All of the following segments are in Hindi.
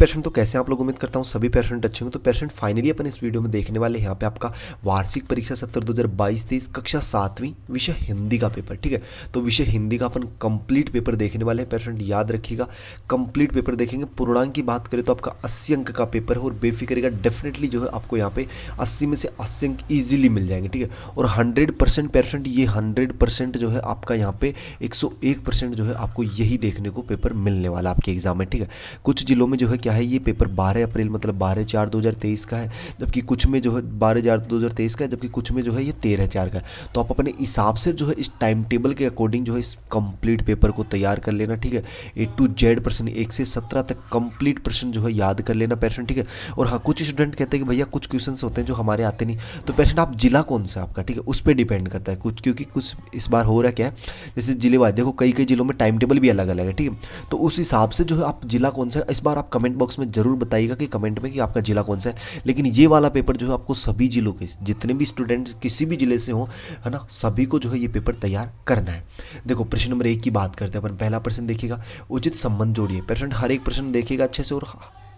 पेशेंट तो कैसे आप लोग, उम्मीद करता हूँ सभी पेशेंट अच्छे होंगे। तो पेशेंट फाइनली अपन इस वीडियो में देखने वाले हैं यहाँ पे आपका वार्षिक परीक्षा सत्र 2022-23 कक्षा 7वीं विषय हिंदी का पेपर। ठीक है, तो विषय हिंदी का अपन कंप्लीट पेपर देखने वाले हैं। पेशेंट याद रखिएगा, कंप्लीट पेपर देखेंगे। पूर्णांक की बात करें तो आपका 80 अंक का पेपर है और बेफिक्रिएगा डेफिनेटली जो है आपको यहाँ पे 80 में से 80 अंक ईजिली मिल जाएंगे। ठीक है, और 100% पेशेंट, ये 100% जो है आपका यहाँ पे 101% जो है आपको यही देखने को पेपर मिलने वाला आपके एग्जाम में। ठीक है, कुछ जिलों में जो है क्या है, ये पेपर 12 अप्रैल मतलब 12/4/2023 का है, जबकि कुछ में जो है 12/4/2023 का है, जबकि कुछ में जो है ये 13/4 का है। तो आप अपने हिसाब से जो है इस टाइम टेबल के अकॉर्डिंग जो है इस कंप्लीट पेपर को तैयार कर लेना। ठीक है, A to Z प्रश्न 1 से 17 तक कंप्लीट प्रश्न जो है याद कर लेना पेशेंट। ठीक है, और हाँ, कुछ स्टूडेंट कहते हैं कि भैया कुछ क्वेश्चन होते हैं जो हमारे आते नहीं, तो पेशेंट आप जिला कौन सा आपका, ठीक है, उस पर डिपेंड करता है कुछ, क्योंकि कुछ इस बार हो रहा है क्या है, जैसे जिले वाइज देखो कई कई जिलों में टाइम टेबल भी अलग अलग है। ठीक है, तो उस हिसाब से जो है आप जिला कौन सा है, इस बार आप कमेंट बॉक्स में जरूर बताइएगा कि कमेंट में कि आपका जिला कौन सा है। लेकिन ये वाला पेपर जो है आपको सभी जिलों के जितने भी स्टूडेंट्स किसी भी जिले से हो, है ना, सभी को जो है ये पेपर तैयार करना है। देखो प्रश्न नंबर 1 की बात करते हैं अपन। पहला प्रश्न देखिएगा, उचित संबंध जोड़िए। पेशेंट हर एक प्रश्न देखिएगा अच्छे से और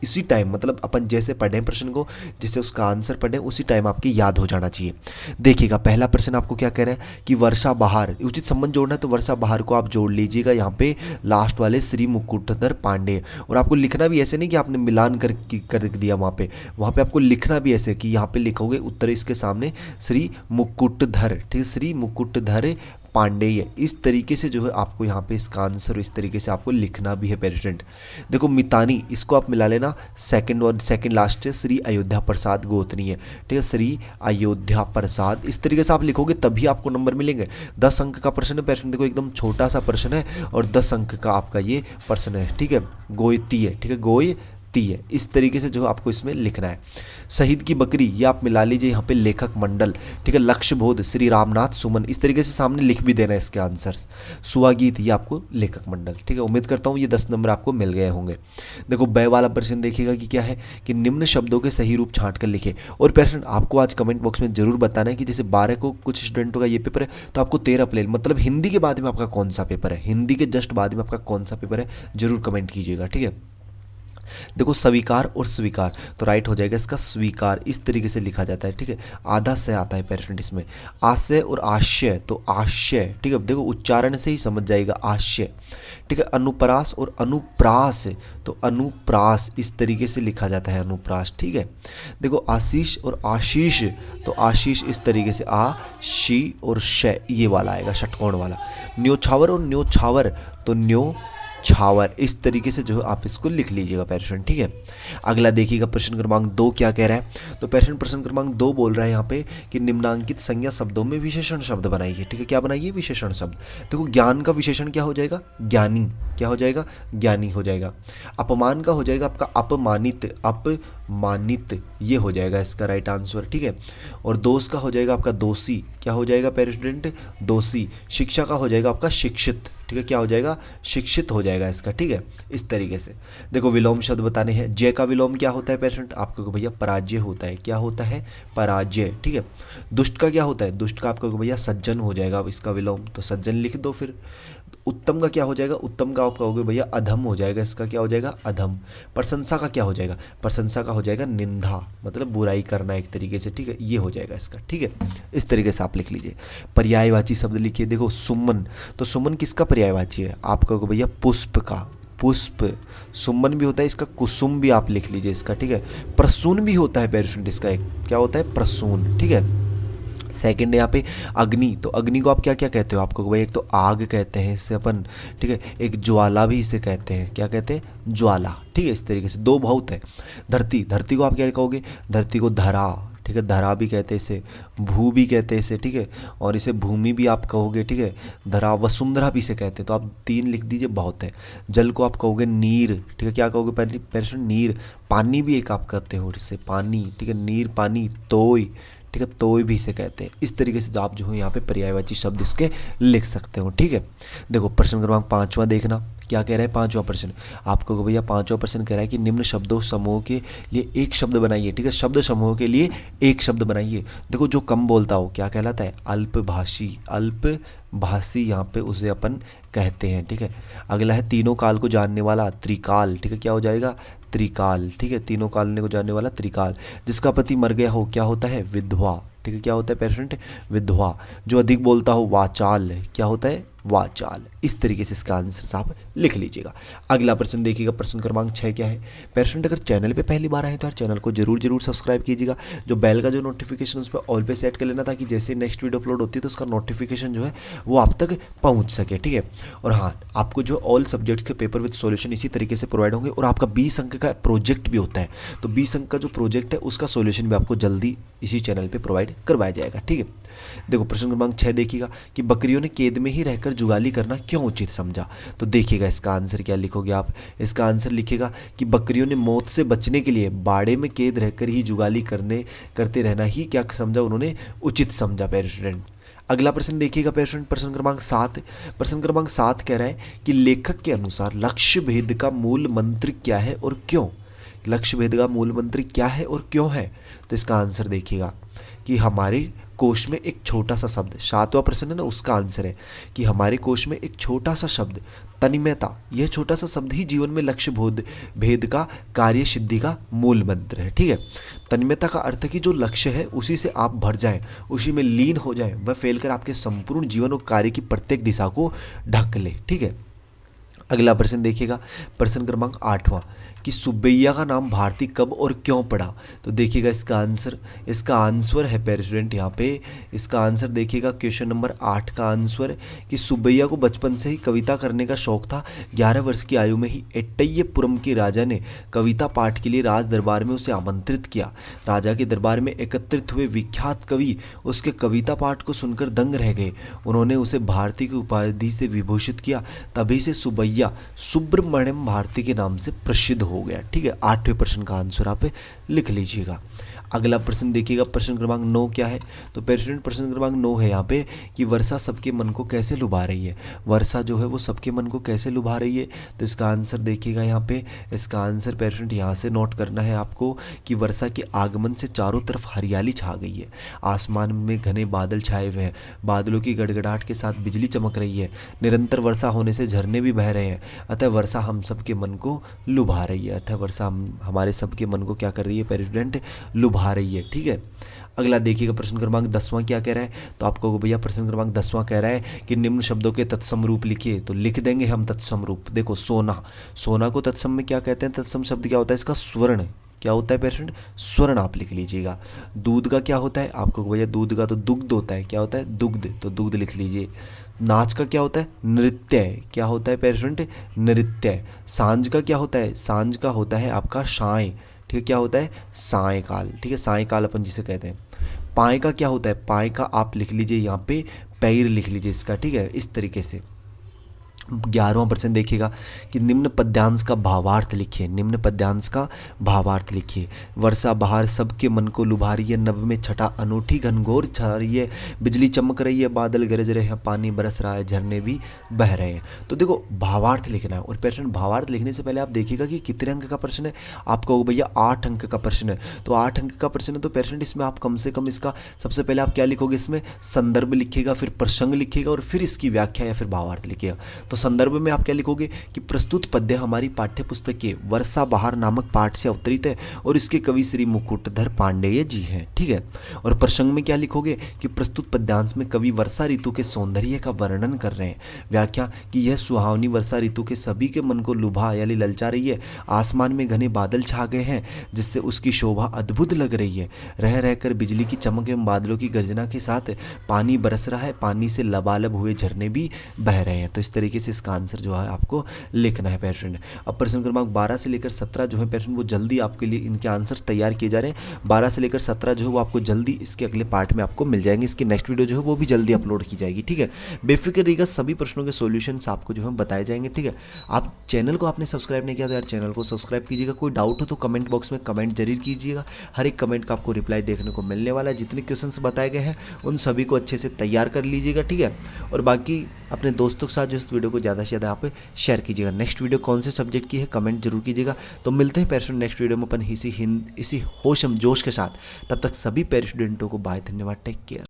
इसी टाइम मतलब अपन जैसे पढ़ें प्रश्न को, जैसे उसका आंसर पढ़ें उसी टाइम आपके याद हो जाना चाहिए। देखिएगा पहला प्रश्न आपको क्या कह रहा है कि वर्षा बहार, उचित संबंध जोड़ना है तो वर्षा बहार को आप जोड़ लीजिएगा यहाँ पे लास्ट वाले श्री मुकुटधर पांडे। और आपको लिखना भी ऐसे नहीं कि आपने मिलान कर दिया वहाँ पे आपको लिखना भी ऐसे कि यहाँ पे लिखोगे उत्तर इसके सामने श्री मुकुटधर, ठीक है, श्री मुकुटधर पांडेय। इस तरीके से जो है आपको यहाँ पे इसका आंसर इस तरीके से आपको लिखना भी है पेशेंट। देखो मितानी, इसको आप मिला लेना, सेकंड लास्ट है श्री अयोध्या प्रसाद गोतनी है। ठीक है, श्री अयोध्या प्रसाद, इस तरीके से आप लिखोगे तभी आपको नंबर मिलेंगे। 10 अंक का प्रश्न है पेशेंट, देखो एकदम छोटा सा प्रश्न है और 10 अंक का आपका ये प्रश्न है। ठीक है, गोयती है, ठीक है, गोयती है, इस तरीके से जो आपको इसमें लिखना है। शहीद की बकरी, ये आप मिला लीजिए यहाँ पे लेखक मंडल। ठीक है, लक्ष्य बोध श्री रामनाथ सुमन, इस तरीके से सामने लिख भी देना है इसके आंसर। सुहागीत, ये आपको लेखक मंडल। ठीक है, उम्मीद करता हूँ ये 10 नंबर आपको मिल गए होंगे। देखो ब वाला प्रश्न देखिएगा कि क्या है कि निम्न शब्दों के सही रूप छांट कर लिखे। और पेशेंट आपको आज कमेंट बॉक्स में जरूर बताना है कि जैसे 12 को कुछ स्टूडेंटों का ये पेपर है, तो आपको 13 अप्रैल मतलब हिंदी के बाद में आपका कौन सा पेपर है, हिंदी के जस्ट बाद में आपका कौन सा पेपर है, जरूर कमेंट कीजिएगा। ठीक है, देखो स्वीकार और स्वीकार, तो राइट हो जाएगा इसका स्वीकार, इस तरीके से लिखा जाता है। ठीक है, आधा से आता है पेशेंट इसमें। आशय और आशय, तो आशय, ठीक है, देखो उच्चारण से ही समझ जाएगा आशय। ठीक है, अनुप्रास और अनुप्रास, तो अनुप्रास, इस तरीके से लिखा जाता है अनुप्रास। ठीक है, देखो आशीष और आशीष, तो आशीष इस तरीके से आ शी और श, ये वाला आएगा षटकोण वाला। न्योछावर और न्योछावर, तो न्यो छावर, इस तरीके से जो है आप इसको लिख लीजिएगा पेशेंट। ठीक है, अगला देखिएगा प्रश्न क्रमांक 2 क्या कह रहा है। तो पेशेंट प्रश्न क्रमांक 2 बोल रहा है यहाँ पे कि निम्नांकित संज्ञा शब्दों में विशेषण शब्द बनाइए। ठीक है, क्या बनाइए, विशेषण शब्द। देखो ज्ञान का विशेषण क्या हो जाएगा, ज्ञानी, क्या हो जाएगा, ज्ञानी हो जाएगा। अपमान का हो जाएगा आपका अपमानित, अपमानित, ये हो जाएगा इसका राइट आंसर। ठीक है, और दोष का हो जाएगा आपका दोषी, क्या हो जाएगा पेशेंट, दोषी। शिक्षा का हो जाएगा आपका शिक्षित, ठीक है, क्या हो जाएगा, शिक्षित हो जाएगा इसका। ठीक है, इस तरीके से। देखो विलोम शब्द बताने हैं। जय का विलोम क्या होता है पेशेंट, आपको भैया पराजय होता है, क्या होता है, पराजय। ठीक है, दुष्ट का क्या होता है, दुष्ट का आपको भैया सज्जन हो जाएगा अब इसका विलोम, तो सज्जन लिख दो। फिर उत्तम का क्या हो जाएगा, उत्तम का आप कहोगे भैया अधम हो जाएगा, इसका क्या हो जाएगा, अधम। प्रशंसा का क्या हो जाएगा, प्रशंसा का हो जाएगा निंदा, मतलब बुराई करना एक तरीके से। ठीक है, ये हो जाएगा इसका। ठीक है, इस तरीके से आप लिख लीजिए। पर्यायवाची शब्द लिखिए। देखो सुमन, तो सुमन किसका पर्यायवाची है, आप कहोगे भैया पुष्प का, पुष्प। सुमन भी होता है इसका, कुसुम भी आप लिख लीजिए इसका। ठीक है, प्रसून भी होता है पेशेंट इसका, एक क्या होता है, प्रसून। ठीक है, सेकंड है यहाँ पे अग्नि, तो अग्नि को आप क्या क्या कहते हो, आपको भाई एक तो आग कहते हैं इससे अपन, ठीक है, एक ज्वाला भी इसे कहते हैं, क्या कहते हैं, ज्वाला। ठीक है, इस तरीके से दो बहुत है। धरती, धरती को आप क्या कहोगे, धरती को धरा, ठीक है, धरा भी कहते हैं इसे, भू भी कहते हैं इसे। ठीक है, और इसे भूमि भी आप कहोगे। ठीक है, धरा, वसुंधरा भी इसे कहते हैं, तो आप 3 लिख दीजिए, बहुत है। जल को आप कहोगे नीर, ठीक है, क्या कहोगे पेशेंट, नीर। पानी भी एक आप कहते हो इससे, पानी। ठीक है, नीर, पानी। तोय, ठीक है, तोय भी इसे कहते हैं। इस तरीके से आप जो है यहाँ पे पर्यायवाची शब्द इसके लिख सकते हो। ठीक है, देखो प्रश्न क्रमांक 5वां देखना क्या कह रहा है। 5वां प्रश्न आपको भैया 5वां प्रश्न कह रहा है कि निम्न शब्दों समूह के लिए एक शब्द बनाइए। ठीक है, शब्द समूह के लिए एक शब्द बनाइए। देखो जो कम बोलता हो क्या कहलाता है, अल्पभाषी, अल्पभाषी यहाँ पे उसे अपन कहते हैं। ठीक है, अगला है तीनों काल को जानने वाला, त्रिकाल। ठीक है, क्या हो जाएगा, त्रिकाल, ठीक है, तीनों काल को जानने वाला त्रिकाल। जिसका पति मर गया हो क्या होता है, विधवा, ठीक है, क्या होता है पेशेंट, विधवा। जो अधिक बोलता हो वाचाल, क्या होता है, वाचाल। इस तरीके से इसका आंसर आप लिख लीजिएगा। अगला प्रश्न देखिएगा, प्रश्न क्रमांक 6 क्या है। पेशेंट अगर चैनल पे पहली बार आए तो यार चैनल को जरूर सब्सक्राइब कीजिएगा। जो बेल का जो नोटिफिकेशन उस पर ऑल पे सेट कर लेना, ताकि जैसे नेक्स्ट वीडियो अपलोड होती है तो उसका नोटिफिकेशन जो है वो आप तक पहुंच सके, ठीक है। और हाँ, आपको जो ऑल सब्जेक्ट्स के पेपर विद सॉल्यूशन इसी तरीके से प्रोवाइड होंगे। और आपका 20 अंक का प्रोजेक्ट भी होता है, तो 20 अंक का जो प्रोजेक्ट है उसका सॉल्यूशन भी आपको जल्दी इसी चैनल पे प्रोवाइड करवाया जाएगा, ठीक है। देखो प्रश्न क्रमांक 6 देखिएगा कि बकरियों ने कैद में ही रहकर जुगाली करना क्यों उचित समझा। तो देखिएगा इसका आंसर क्या लिखोगे आप। इसका आंसर लिखिएगा कि बकरियों ने मौत से बचने के लिए बाड़े में कैद रहकर ही जुगाली करते रहना ही क्या समझा उन्होंने, उचित समझा पेशेंट। अगला प्रश्न देखिएगा पेशेंट, प्रश्न क्रमांक 7। प्रश्न क्रमांक 7 कह रहा है कि लेखक के अनुसार लक्ष्य भेद का मूल मंत्र क्या है और क्यों। लक्ष्य भेद का मूल मंत्र क्या है और क्यों है। तो इसका आंसर देखिएगा कि हमारे कोश में एक छोटा सा शब्द, 7वां प्रश्न है ना, उसका आंसर है कि हमारे कोश में एक छोटा सा शब्द तन्मयता, यह छोटा सा शब्द ही जीवन में लक्ष्य भेद का कार्य सिद्धि का मूल मंत्र है, ठीक है। तन्मयता का अर्थ है कि जो लक्ष्य है उसी से आप भर जाएं, उसी में लीन हो जाएं, वह फैलकर आपके संपूर्ण जीवन और कार्य की प्रत्येक दिशा को ढक ले, ठीक है। अगला प्रश्न देखिएगा, प्रश्न क्रमांक 8वां कि सुब्बैया का नाम भारती कब और क्यों पड़ा। तो देखिएगा इसका आंसर है पेरेंट यहाँ पे। इसका आंसर देखिएगा क्वेश्चन नंबर 8 का आंसर कि सुब्बैया को बचपन से ही कविता करने का शौक था। 11 वर्ष की आयु में ही एट्टयपुरम के राजा ने कविता पाठ के लिए राज दरबार में उसे आमंत्रित किया। राजा के दरबार में एकत्रित हुए विख्यात कवि उसके कविता पाठ को सुनकर दंग रह गए। उन्होंने उसे भारती की उपाधि से विभूषित किया। तभी से सुब्बैया सुब्रमण्यम भारती के नाम से प्रसिद्ध हो गया, ठीक है। 8वें प्रश्न का आंसर आप लिख लीजिएगा। अगला प्रश्न देखिएगा, प्रश्न क्रमांक 9 क्या है। तो पेशेंट प्रश्न क्रमांक 9 है यहाँ पे कि वर्षा सबके मन को कैसे लुभा रही है। वर्षा जो है वो सबके मन को कैसे लुभा रही है। तो इसका आंसर देखिएगा यहाँ पे। इसका आंसर पेशेंट यहाँ से नोट करना है आपको कि वर्षा के आगमन से चारों तरफ हरियाली छा गई है। आसमान में घने बादल छाए हुए हैं, बादलों की गड़गड़ाहट के साथ बिजली चमक रही है। निरंतर वर्षा होने से झरने भी बह रहे हैं। अतः वर्षा हम सबके मन को लुभा रही है। अतः वर्षा हमारे सबके मन को क्या कर रही है पेशेंट, लुभा रही है, ठीक है। अगला देखिएगा, प्रश्न क्रमांक 10वां क्या कह रहा है। तो आपको भैया प्रश्न क्रमांक 10वां कह रहा है कि निम्न शब्दों के तत्सम रूप लिखिए। तो लिख देंगे हम तत्सम रूप। देखो सोना को तत्सम में क्या कहते हैं, तत्सम शब्द क्या होता है, इसका स्वर्ण क्या होता है पेशेंट, स्वर्ण आप लिख लीजिएगा। दूध का क्या होता है, आपको भैया दूध का तो दुग्ध होता है, क्या होता है, दुग्ध, तो दुग्ध लिख लीजिए। नाच का क्या होता है, नृत्य, क्या होता है पेशेंट, नृत्य। सांझ का क्या होता है, सांझ का होता है आपका साय, ठीक है, क्या होता है, सायकाल, ठीक है, सायकाल अपन जिसे कहते हैं। पाए का क्या होता है, पाए का आप लिख लीजिए यहाँ पे पैर लिख लीजिए इसका, ठीक है, इस तरीके से। 11वां प्रश्न देखिएगा कि निम्न पद्यांश का भावार्थ लिखिए। निम्न पद्यांश का भावार्थ लिखिए। वर्षा बहार सबके मन को लुभा रही है, नभ में छटा अनूठी घनघोर छा रही है, बिजली चमक रही है, बादल गरज रहे हैं, पानी बरस रहा है, झरने भी बह रहे हैं। तो देखो भावार्थ लिखना है। और पेशेंट भावार्थ लिखने से पहले आप देखिएगा कि कितने अंक का प्रश्न है। आपको भैया 8 अंक का प्रश्न है। तो 8 अंक का प्रश्न है तो पेशेंट इसमें आप कम से कम इसका सबसे पहले आप क्या लिखोगे, इसमें संदर्भ लिखिएगा, फिर प्रसंग लिखिएगा और फिर इसकी व्याख्या या फिर भावार्थ लिखिएगा। तो संदर्भ में आप क्या लिखोगे कि प्रस्तुत पद्य हमारी पाठ्य पुस्तक के वर्षा बहार नामक पाठ से अवतरित है और इसके कवि श्री मुकुटधर पांडेय जी हैं, ठीक है। और प्रसंग में क्या लिखोगे कि प्रस्तुत पद्यांश में कवि वर्षा ऋतु के सौंदर्य का वर्णन कर रहे हैं। व्याख्या कि यह सुहावनी वर्षा ऋतु के सभी के मन को लुभा यानी ललचा रही है। आसमान में घने बादल छा गए हैं जिससे उसकी शोभा अद्भुत लग रही है। रह रहकर बिजली की चमक एवं बादलों की गर्जना के साथ पानी बरस रहा है, पानी से लबालब हुए झरने भी बह रहे हैं। तो इस तरीके से इसका आंसर जो है आपको लिखना है पेशेंट। अब प्रश्न क्रमांक 12 से लेकर 17 जो है पेशेंट वो जल्दी आपके लिए इनके आंसर्स तैयार किए जा रहे हैं। 12 से लेकर 17 जो है वो आपको जल्दी इसके अगले पार्ट में आपको मिल जाएंगे। इसकी नेक्स्ट वीडियो जो है वो भी जल्दी अपलोड की जाएगी, ठीक है। बेफिक्र रहिएगा, सभी प्रश्नों के सॉल्यूशंस आपको जो है बताए जाएंगे, ठीक है। आप चैनल को आपने सब्सक्राइब नहीं किया तो यार चैनल को सब्सक्राइब कीजिएगा। कोई डाउट हो तो कमेंट बॉक्स में कमेंट जरूर कीजिएगा। हर एक कमेंट का आपको रिप्लाई देखने को मिलने वाला है। जितने क्वेश्चंस बताए गए हैं उन सभी को अच्छे से तैयार कर लीजिएगा, ठीक है। और बाकी अपने दोस्तों के साथ जो इस वीडियो को ज़्यादा से ज़्यादा आप शेयर कीजिएगा। नेक्स्ट वीडियो कौन से सब्जेक्ट की है कमेंट जरूर कीजिएगा। तो मिलते हैं पेरेंट्स नेक्स्ट वीडियो में अपन इसी होशम जोश के साथ। तब तक सभी पेरेंट्स स्टूडेंटों को बाय, धन्यवाद, टेक केयर।